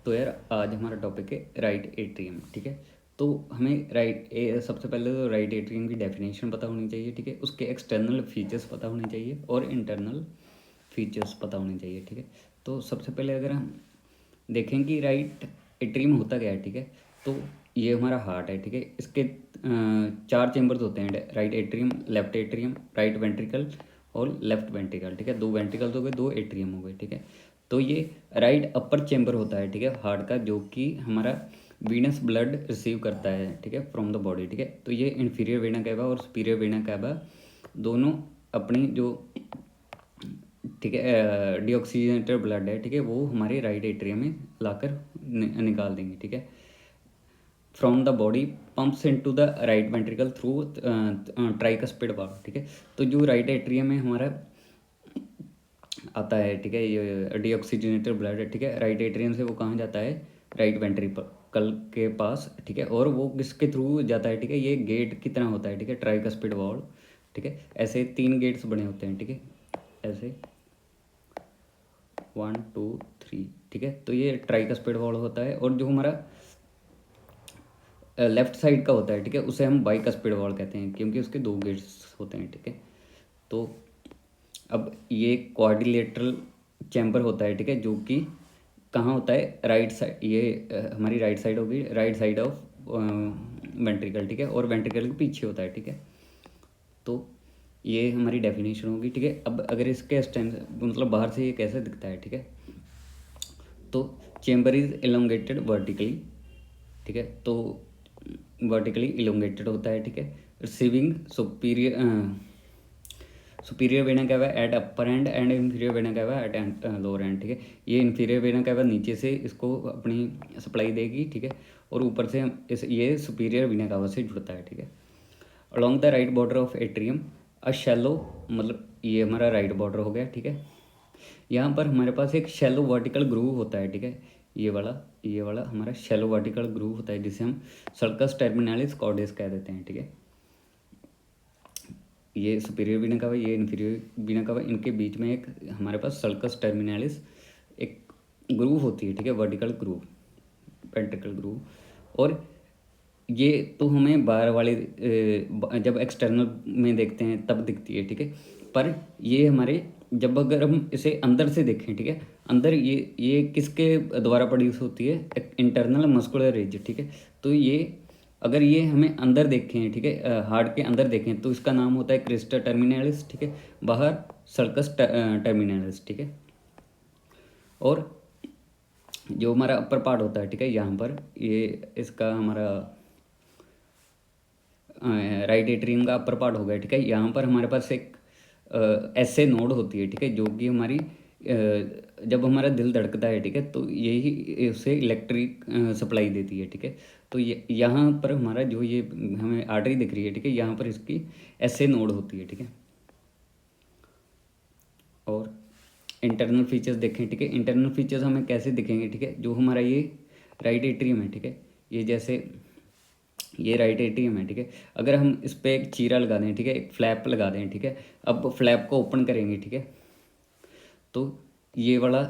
तो यार आज हमारा टॉपिक है राइट एट्रियम। ठीक है, तो हमें सबसे पहले तो राइट एट्रियम की डेफिनेशन पता होनी चाहिए। ठीक है, उसके एक्सटर्नल फीचर्स पता होने चाहिए और इंटरनल फीचर्स पता होने चाहिए। ठीक है, तो सबसे पहले अगर हम देखें कि राइट एट्रियम होता क्या है। ठीक है, तो ये हमारा हार्ट है। ठीक है, इसके चार चेंबर्स होते हैं, right atrium, left atrium, right ventricle और लेफ्ट वेंट्रिकल। ठीक है, दो वेंट्रिकल्स हो गए, दो एट्रियम हो गए। ठीक है, तो ये राइट अपर चेंबर होता है। ठीक है, हार्ट का, जो कि हमारा वीनस ब्लड रिसीव करता है। ठीक है, फ्रॉम द बॉडी। ठीक है, तो ये इन्फीरियर वेना कैवा और सुपीरियर वेना कैवा दोनों अपनी जो, ठीक है, डीऑक्सीजनेटेड ब्लड है, ठीक है, वो हमारे राइट एट्रियम में लाकर निकाल देंगे। ठीक है, from the body pumps into the right ventricle through tricuspid valve. ठीक है, तो जो राइट एट्रियम में हमारा आता है, ठीक है, ये डीऑक्सीजनेटेड ब्लड है। ठीक है, राइट एट्रियम से वो कहाँ जाता है, राइट वेंट्रिकल के पास। ठीक है, और वो किसके थ्रू जाता है, ठीक है, ये गेट की तरह होता है। ठीक है, ट्राइकस्पिड वाल्व। ठीक है, ऐसे 3 गेट्स बने होते हैं। ठीक है, ऐसे 1 2 3। ठीक है, तो ये ट्राइकस्पिड वाल्व होता है। और जो हमारा लेफ्ट साइड का होता है, ठीक है, उसे हम बाइकस्पिड वाल्व कहते हैं, क्योंकि उसके 2 गेट्स होते हैं। ठीक है, तो अब ये क्वाड्रिलेटरल चैम्बर होता है। ठीक है, जो कि कहाँ होता है, राइट साइड, ये हमारी राइट साइड होगी, राइट साइड ऑफ वेंट्रिकल। ठीक है, और वेंट्रिकल के पीछे होता है। ठीक है, तो ये हमारी डेफिनेशन होगी। ठीक है, अब अगर इसके स्टैंड मतलब बाहर से ये कैसे दिखता है। ठीक है, तो चेम्बर इज एलोंगेटेड वर्टिकली। ठीक है, तो वर्टिकली इलोंगेटेड होता है। ठीक है, receiving superior vena cava at upper and and inferior vena cava at lower and. ठीक है, ये इन्फीरियर वेना कैवा नीचे से इसको अपनी सप्लाई देगी। ठीक है, और ऊपर से ये सुपीरियर वेना कैवा से जुड़ता है। ठीक है, along the right border of atrium a shallow, मतलब ये हमारा राइट बॉर्डर हो गया। ठीक है, यहाँ पर हमारे पास एक शैलो वर्टिकल ग्रूव होता है। ठीक है, ये वाला हमारा शैलो वर्टिकल ग्रूव होता है, जिसे हम सर्कस टर्मिनालिस कॉर्डेस कह देते हैं। ठीक है, ये सुपीरियर वीना कवा, ये इन्फीरियर वीना कवा, इनके बीच में एक हमारे पास सल्कस टर्मिनालिस एक ग्रूव होती है। ठीक है, वर्टिकल ग्रूव, वेंट्रिकल ग्रूव। और ये तो हमें बाहर वाले जब एक्सटर्नल में देखते हैं तब दिखती है। ठीक है, पर ये हमारे जब अगर हम इसे अंदर से देखें, ठीक है, अंदर ये किसके द्वारा प्रोड्यूस होती है, इंटरनल मस्कुलर रिज। ठीक है, तो ये अगर ये हमें अंदर देखें, ठीक है, हार्ट के अंदर देखें, तो इसका नाम होता है क्रिस्टा टर्मिनालिस। ठीक है, बाहर सर्कस टर्मिनालिस। ठीक है, और जो हमारा अपर पार्ट होता है, ठीक है, यहाँ पर ये इसका हमारा राइट एट्रियम का अपर पार्ट हो गया। ठीक है, यहाँ पर हमारे पास एक ऐसे नोड होती है। ठीक है, जो कि हमारी जब हमारा दिल धड़कता है, ठीक है, तो यही उसे इलेक्ट्रिक सप्लाई देती है। ठीक है, तो ये यहाँ पर हमारा जो ये हमें आर्टरी दिख रही है, ठीक है, यहाँ पर इसकी ऐसे नोड होती है। ठीक है, और इंटरनल फीचर्स देखें। ठीक है, इंटरनल फीचर्स हमें कैसे दिखेंगे, ठीक है, जो हमारा ये राइट एट्रियम है, ठीक है, ये जैसे ये राइट एट्रियम है। ठीक है, अगर हम इस पर एक चीरा लगा दें, ठीक है, एक फ्लैप लगा दें, ठीक है, अब फ्लैप को ओपन करेंगे, ठीक है, तो ये वाला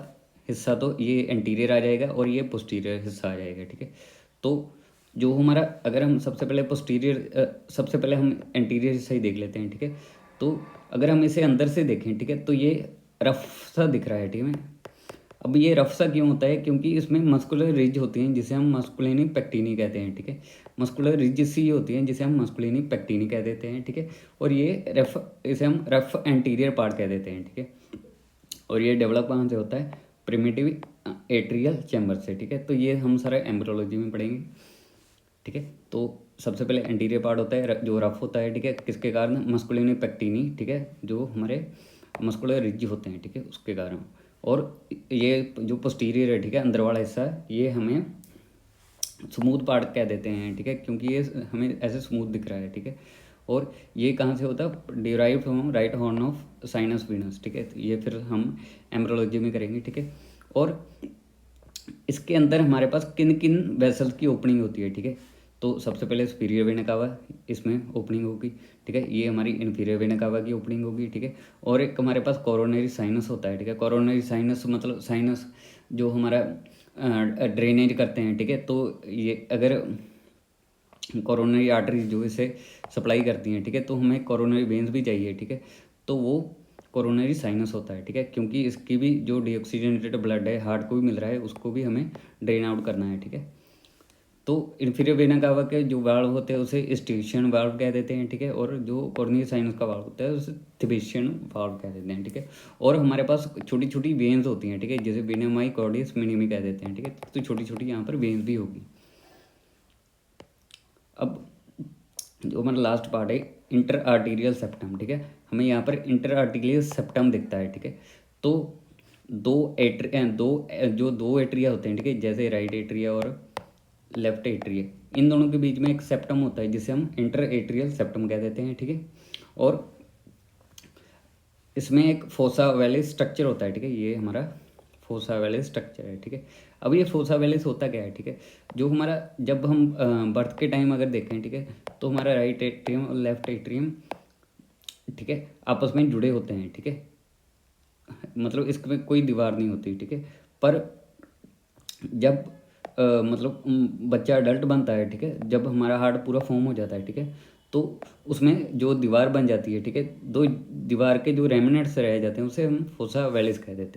हिस्सा तो ये एंटीरियर आ जाएगा और ये पोस्टीरियर हिस्सा आ जाएगा। ठीक है, तो जो हमारा, अगर हम सबसे पहले हम एंटीरियर हिस्सा ही देख लेते हैं। ठीक है, तो अगर हम इसे अंदर से देखें, ठीक है, तो ये रफ सा दिख रहा है। ठीक है, अब ये रफ सा क्यों होता है, क्योंकि इसमें मस्कुलर रिज होती हैं, जिसे हम मस्कुलिनी पेक्टिनी कहते हैं। ठीक है, मस्कुलर रिज सी होती हैं, जिसे हम मस्कुलिनी पेक्टिनी कह देते हैं। ठीक है, और ये इसे हम रफ एंटीरियर पार्ट कह देते हैं। ठीक है, और ये डेवलप कहाँ से होता है, प्रिमिटिव एट्रियल चैम्बर से। ठीक है, तो ये हम सारा एम्ब्रियोलॉजी में पढ़ेंगे। ठीक है, तो सबसे पहले एंटीरियर पार्ट होता है जो रफ होता है। ठीक है, किसके कारण, मस्कुलिनी पेक्टिनी। ठीक है, जो हमारे मस्कुलर रिज होते हैं, ठीक है, उसके कारण। और ये जो पोस्टीरियर है, ठीक है, अंदर वाला हिस्सा, ये हमें स्मूथ पार्ट कह देते हैं। ठीक है, क्योंकि ये हमें ऐसे स्मूथ दिख रहा है। ठीक है, और ये कहाँ से होता है, derive from right horn of sinus Venus. ठीक है, तो ये फिर हम एम्ब्रियोलॉजी में करेंगे। ठीक है, और इसके अंदर हमारे पास किन किन वेसल्स की ओपनिंग होती है। ठीक है, तो सबसे पहले सुपीरियर वेना कावा, इसमें ओपनिंग होगी। ठीक है, ये हमारी इन्फीरियर वेना कावा की ओपनिंग होगी। ठीक है, और एक हमारे पास कोरोनरी साइनस होता है। ठीक है, कोरोनरी साइनस मतलब साइनस जो हमारा ड्रेनेज करते हैं, ठीक है। तो ये अगर कोरोनरी आर्टरीज जो इसे सप्लाई करती हैं, ठीक है, तो हमें कोरोनरी वेन्स भी चाहिए, ठीक है। तो वो कोरोनरी साइनस होता है, ठीक है, क्योंकि इसकी भी जो डीऑक्सीजनेटेड ब्लड है हार्ट को भी मिल रहा है, उसको भी हमें ड्रेन आउट करना है, ठीक है। तो इन्फीरियर वेना कावा के जो वाल्व होते हैं उसे स्टिशियन वाल्व कह देते हैं, ठीक है, और जो कोरोनरी साइनस का वाल्व होता है उसे थिबेशियन वाल्व कह देते हैं, ठीक है। और हमारे पास छोटी छोटी वेन्स होती हैं, ठीक है, जैसे वेना माइकार्डियस मिनिमी कह देते हैं, ठीक है। तो छोटी छोटी यहाँ पर वेन्स भी होगी। अब जो हमारा लास्ट पार्ट है इंटर आर्टीरियल सेप्टम, ठीक है। हमें यहाँ पर इंटर आर्टीरियल सेप्टम दिखता है, ठीक है। तो दो एट्रिया होते हैं, ठीक है, जैसे राइट एट्रिया और लेफ्ट एट्रिया, इन दोनों के बीच में एक सेप्टम होता है जिसे हम इंटर एट्रियल सेप्टम कह देते हैं, ठीक है। और इसमें एक फोसा वैलिस स्ट्रक्चर होता है, ठीक है, ये हमारा फोसा वैलिस स्ट्रक्चर है, ठीक है। अब ये फोसा वैलिस होता क्या है, ठीक है, जो हमारा जब हम बर्थ के टाइम अगर देखें, ठीक है, तो हमारा राइट एट्रियम और लेफ्ट एट्रियम, ठीक है, आपस में जुड़े होते हैं, ठीक है, मतलब इसमें कोई दीवार नहीं होती, ठीक है। पर जब बच्चा अडल्ट बनता है, ठीक है, जब हमारा हार्ट पूरा फॉर्म हो जाता है, ठीक है, तो उसमें जो दीवार बन जाती है, ठीक है, दो दीवार के जो रेमिनेंट्स रह जाते हैं उसे हम फोसा वैलिस कह देते हैं।